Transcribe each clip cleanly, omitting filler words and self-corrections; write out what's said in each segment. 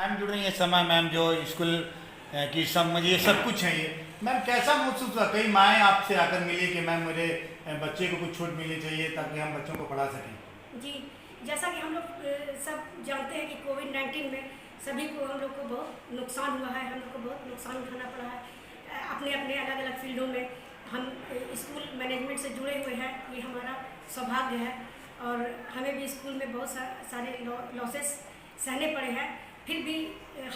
Ma'am जुड़ रही है समा मैम जो स्कूल की समझ ये सब कुछ है। ये मैम कैसा महसूस हुआ, कई माएँ आपसे आकर मिली कि मैम मेरे बच्चे को कुछ छूट मिलनी चाहिए ताकि हम बच्चों को पढ़ा सकें? जी, जैसा कि हम लोग सब जानते हैं कि कोविड-19 में सभी को हम लोग को बहुत नुकसान हुआ है, हम लोग को बहुत नुकसान उठाना पड़ा है। अपने अपने अलग अलग फील्डों में हम स्कूल मैनेजमेंट से जुड़े हुए हैं, ये हमारा सौभाग्य है। और हमें भी स्कूल में बहुत सारे लॉसेस सहने पड़े हैं, फिर भी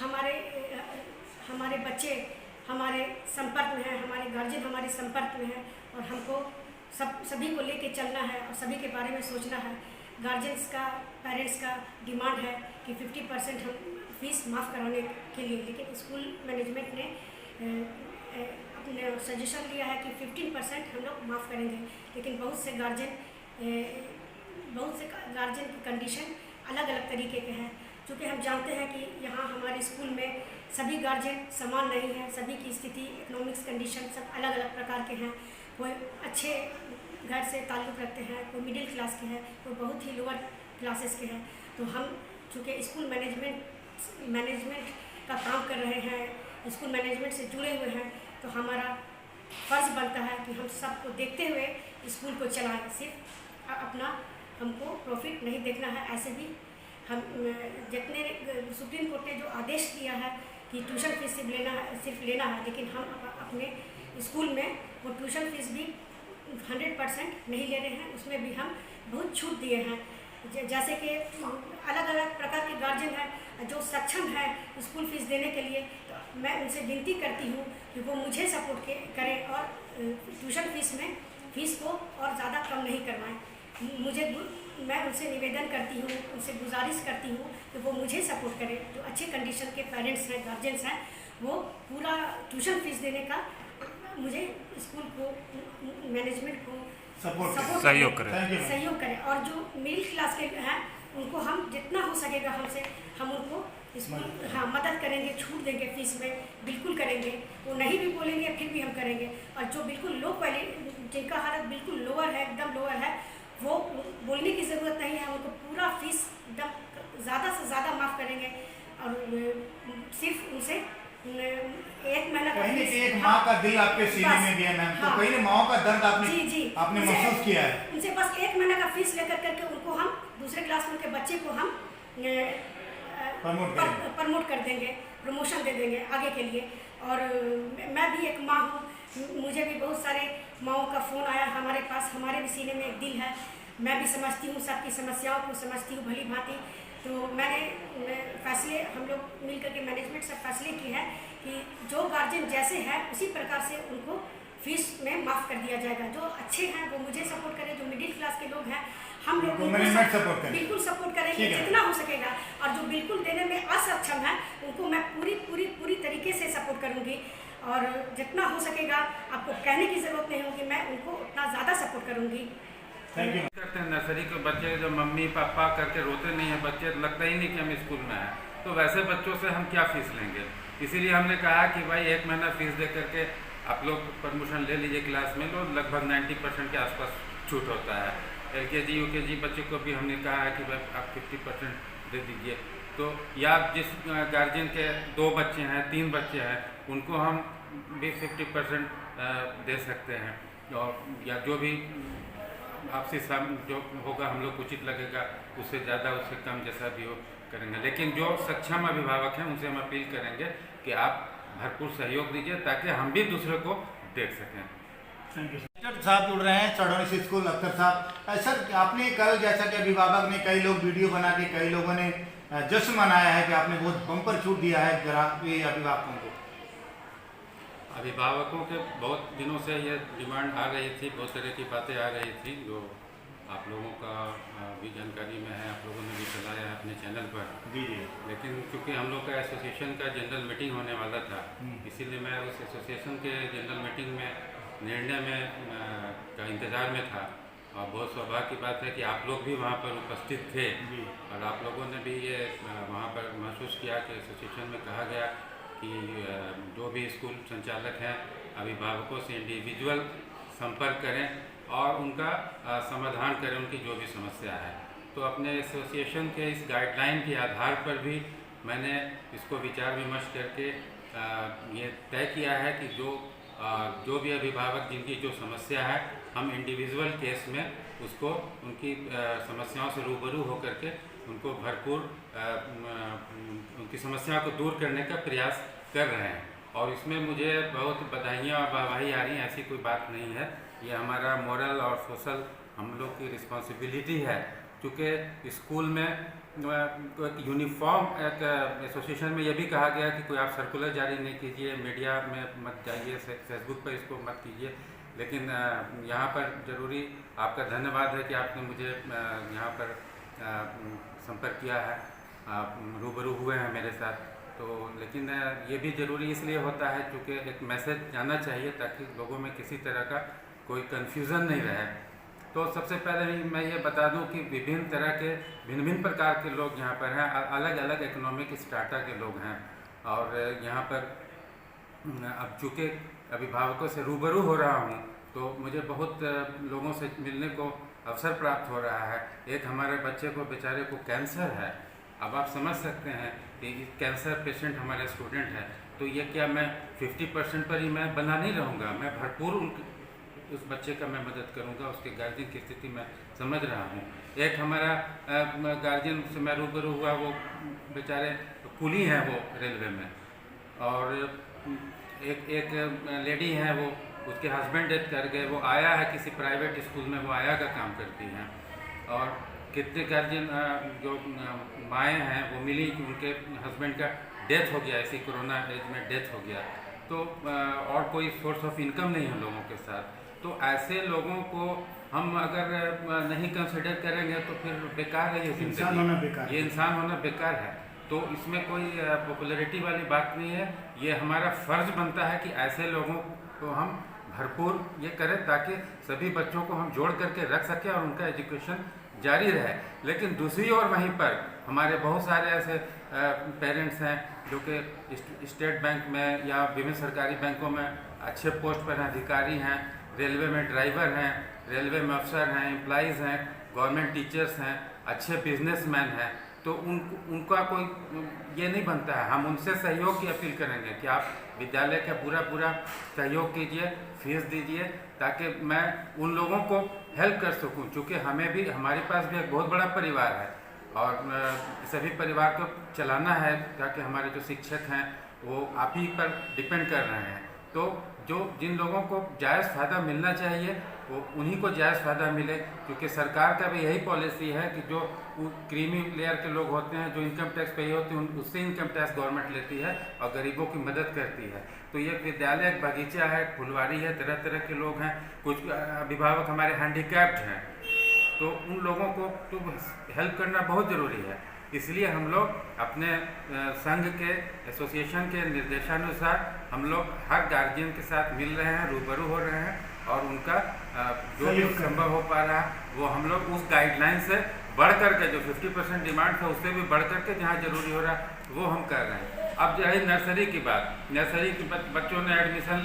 हमारे बच्चे हमारे संपर्क में हैं, हमारे गार्जियन हमारे संपर्क में हैं और हमको सभी को लेके चलना है और सभी के बारे में सोचना है। गार्जियंस का, पेरेंट्स का डिमांड है कि 50% हम फीस माफ़ कराने के लिए, लेकिन स्कूल मैनेजमेंट ने अपने सजेशन लिया है कि 15% हम लोग माफ़ करेंगे। लेकिन बहुत से गार्जियन की कंडीशन अलग अलग तरीके के हैं। चूँकि हम जानते हैं कि यहाँ हमारे स्कूल में सभी गार्जियन समान नहीं हैं, सभी की स्थिति, इकोनॉमिक्स कंडीशन सब अलग अलग प्रकार के हैं। कोई अच्छे घर से ताल्लुक़ रखते हैं, कोई मिडिल क्लास के हैं, कोई बहुत ही लोअर क्लासेस के हैं। तो हम चूँकि स्कूल मैनेजमेंट का काम कर रहे हैं, स्कूल मैनेजमेंट से जुड़े हुए हैं, तो हमारा फ़र्ज़ बनता है कि हम सबको देखते हुए स्कूल को चलाएं। सिर्फ अपना हमको प्रॉफिट नहीं देखना है। ऐसे भी हम जितने सुप्रीम कोर्ट ने जो आदेश दिया है कि ट्यूशन फीस सिर्फ लेना है, लेकिन हम अपने स्कूल में वो ट्यूशन फीस भी 100% नहीं ले रहे हैं। उसमें भी हम बहुत छूट दिए हैं। जैसे कि अलग अलग प्रकार के गार्जियन हैं जो सक्षम है स्कूल फीस देने के लिए, तो मैं उनसे विनती करती हूँ कि वो मुझे सपोर्ट करें और ट्यूशन फीस को और ज़्यादा कम नहीं करवाएं। मैं उनसे निवेदन करती हूँ, उनसे गुजारिश करती हूँ कि वो मुझे सपोर्ट करें। जो अच्छे कंडीशन के पेरेंट्स हैं, गार्जियंस हैं, वो पूरा ट्यूशन फीस देने का मुझे स्कूल को, मैनेजमेंट को सहयोग करें। और जो मिडिल क्लास के हैं उनको हम जितना हो सकेगा हमसे हम उनको मदद करेंगे, छूट देंगे फीस में, बिल्कुल करेंगे। वो नहीं भी बोलेंगे फिर भी हम करेंगे। और जो बिल्कुल लो क्वालिटी, जिनका हालत बिल्कुल लोअर है, एकदम लोअर है, वो बोलने की ज़रूरत नहीं है, उनको पूरा फीस एकदम ज़्यादा से ज़्यादा माफ़ करेंगे। और सिर्फ उनसे एक महीना का एक माँ का दिल आपके सीने में भी है मैम, तो कहीं माँ का दर्द आपने महसूस किया है। उनसे बस एक महीना का फीस लेकर करके उनको हम दूसरे क्लास में के बच्चे को हम प्रमोट कर देंगे, प्रमोशन दे देंगे आगे के लिए। और मैं भी एक माँ हूँ, मुझे भी बहुत सारे माँओं का फ़ोन आया हमारे पास। हमारे भी सीने में एक दिल है, मैं भी समझती हूँ, सबकी समस्याओं को समझती हूँ भली भांति। तो मैंने फैसले, हम लोग मिलकर के मैनेजमेंट से फैसले किए हैं कि जो गार्जियन जैसे है उसी प्रकार से उनको फीस में माफ़ कर दिया जाएगा। जो अच्छे हैं वो मुझे सपोर्ट करें, जो मिडिल क्लास के लोग हैं हम लोग बिल्कुल सपोर्ट करेंगे जितना हो सकेगा। और जो बिल्कुल देने में असक्षम है उनको मैं पूरी तरीके से सपोर्ट करूँगी। और जितना हो सकेगा, आपको कहने की ज़रूरत नहीं होगी, मैं उनको उतना ज़्यादा सपोर्ट करूँगी। करते हैं नर्सरी के बच्चे जो मम्मी पापा करके रोते नहीं है, बच्चे लगता ही नहीं कि हम स्कूल में हैं, तो वैसे बच्चों से हम क्या फ़ीस लेंगे। इसीलिए हमने कहा कि भाई एक महीना फ़ीस दे करके आप लोग परमिशन ले लीजिए क्लास में, तो लगभग 90% के आसपास छूट होता है। LKG UKG बच्चे को भी हमने कहा है कि भाई आप 50% दे दीजिए। तो या जिस गार्जियन के 2 बच्चे हैं, 3 बच्चे हैं, उनको हम भी 50% दे सकते हैं। और या जो भी आपसी जो होगा हम लोग उचित लगेगा, उससे ज़्यादा उससे कम जैसा भी हो करेंगे। लेकिन जो सक्षम अभिभावक हैं उनसे हम अपील करेंगे कि आप भरपूर सहयोग दीजिए ताकि हम भी दूसरे को देख सकें। डॉक्टर साहब जुड़ रहे हैं चढ़ौनी स्कूल। अख्तर साहब, सर आपने कल जैसा कि अभिभावक ने, कई लोग वीडियो बना के, कई लोगों ने जश्न मनाया है कि आपने बहुत बम्पर छूट दिया है अभिभावकों को। अभिभावकों के बहुत दिनों से ये डिमांड आ रही थी, बहुत तरह की बातें आ रही थी जो आप लोगों का भी जानकारी में है, आप लोगों ने भी चलाया है अपने चैनल पर। जी। लेकिन क्योंकि हम लोग का एसोसिएशन का जनरल मीटिंग होने वाला था, इसीलिए मैं उस एसोसिएशन के जनरल मीटिंग में निर्णय में का इंतज़ार में था। और बहुत सौभाग्य की बात है कि आप लोग भी वहाँ पर उपस्थित थे और आप लोगों ने भी ये वहाँ पर महसूस किया कि एसोसिएशन में कहा गया कि जो भी स्कूल संचालक हैं अभिभावकों से इंडिविजुअल संपर्क करें और उनका समाधान करें, उनकी जो भी समस्या है। तो अपने एसोसिएशन के इस गाइडलाइन के आधार पर भी मैंने इसको विचार विमर्श करके ये तय किया है कि जो भी अभिभावक जिनकी जो समस्या है, हम इंडिविजुअल केस में उसको उनकी समस्याओं से रूबरू होकर के उनको भरपूर उनकी समस्या को दूर करने का प्रयास कर रहे हैं। और इसमें मुझे बहुत बधाइयाँ और वाहवाही आ रही हैं, ऐसी कोई बात नहीं है। ये हमारा मॉरल और सोशल हम लोग की रिस्पॉन्सिबिलिटी है, क्योंकि स्कूल में एक यूनिफॉर्म एक एसोसिएशन में ये भी कहा गया कि कोई आप सर्कुलर जारी नहीं कीजिए, मीडिया में मत जाइए, फेसबुक पर इसको मत कीजिए। लेकिन यहाँ पर ज़रूरी आपका धन्यवाद है कि आपने मुझे यहाँ पर संपर्क किया है, आप रूबरू हुए हैं मेरे साथ। तो लेकिन ये भी ज़रूरी इसलिए होता है क्योंकि एक मैसेज जाना चाहिए ताकि लोगों में किसी तरह का कोई कन्फ्यूज़न नहीं रहे। तो सबसे पहले मैं ये बता दूं कि विभिन्न तरह के भिन्न प्रकार के लोग यहाँ पर हैं, अलग अलग इकोनॉमिक स्ट्राटा के लोग हैं। और यहाँ पर अब चूँकि अभिभावकों से रूबरू हो रहा हूँ तो मुझे बहुत लोगों से मिलने को अवसर प्राप्त हो रहा है। एक हमारे बच्चे को बेचारे को कैंसर है। अब आप समझ सकते हैं कि कैंसर पेशेंट हमारे स्टूडेंट है, तो ये क्या मैं 50% पर ही मैं बना नहीं रहूँगा, मैं भरपूर उस बच्चे का मैं मदद करूँगा। उसके गार्जियन की स्थिति मैं समझ रहा हूँ। एक हमारा गार्जियन से मैं रूबरू हुआ, वो बेचारे कुली हैं वो रेलवे में, और एक लेडी हैं, वो उसके हस्बैंड डेथ कर गए, वो आया है किसी प्राइवेट स्कूल में, वो आया का काम करती हैं। और कितने गार्जियन जो माएँ हैं वो मिली कि उनके हस्बैंड का डेथ हो गया, इसी कोरोना एज में डेथ हो गया, तो और कोई सोर्स ऑफ इनकम नहीं है लोगों के साथ। तो ऐसे लोगों को हम अगर नहीं कंसिडर करेंगे तो फिर बेकार है ये ज़िंदगी, ये इंसान होना बेकार है। तो इसमें कोई पॉपुलैरिटी वाली बात नहीं है। ये हमारा फ़र्ज़ बनता है कि ऐसे लोगों को हम भरपूर ये करें ताकि सभी बच्चों को हम जोड़ करके रख सकें और उनका एजुकेशन जारी रहे। लेकिन दूसरी ओर वहीं पर हमारे बहुत सारे ऐसे पेरेंट्स हैं जो कि स्टेट बैंक में या विभिन्न सरकारी बैंकों में अच्छे पोस्ट पर हैं, अधिकारी हैं, रेलवे में ड्राइवर हैं, रेलवे में अफसर हैं, एम्प्लॉइज़ हैं, गवर्नमेंट टीचर्स हैं, अच्छे बिजनेसमैन हैं। तो उनका कोई ये नहीं बनता है। हम उनसे सहयोग की अपील करेंगे कि आप विद्यालय का पूरा सहयोग कीजिए, फीस दीजिए, ताकि मैं उन लोगों को हेल्प कर सकूं। चूँकि हमारे पास भी एक बहुत बड़ा परिवार है और सभी परिवार को चलाना है, ताकि हमारे जो शिक्षक हैं वो आप ही पर डिपेंड कर रहे हैं। तो जिन लोगों को जायज़ फ़ायदा मिलना चाहिए वो उन्हीं को जायज़ फ़ायदा मिले, क्योंकि सरकार का भी यही पॉलिसी है कि जो क्रीमी लेयर के लोग होते हैं, जो इनकम टैक्स पे होते हैं, उससे इनकम टैक्स गवर्नमेंट लेती है और गरीबों की मदद करती है। तो ये विद्यालय एक बगीचा है, फुलवारी है, तरह तरह के लोग हैं। कुछ अभिभावक हमारे हैंडीकैप्ड हैं, तो उन लोगों को तो हेल्प करना बहुत ज़रूरी है। इसलिए हम लोग अपने संघ के एसोसिएशन के निर्देशानुसार हम लोग हर गार्जियन के साथ मिल रहे हैं, रूबरू हो रहे हैं और उनका जो भी संभव हो पा रहा है वो हम लोग उस गाइडलाइन से बढ़ कर के, जो 50% डिमांड था उससे भी बढ़ कर के जहाँ जरूरी हो रहा है वो हम कर रहे हैं। अब जो है नर्सरी की बात, नर्सरी के बच्चों ने एडमिशन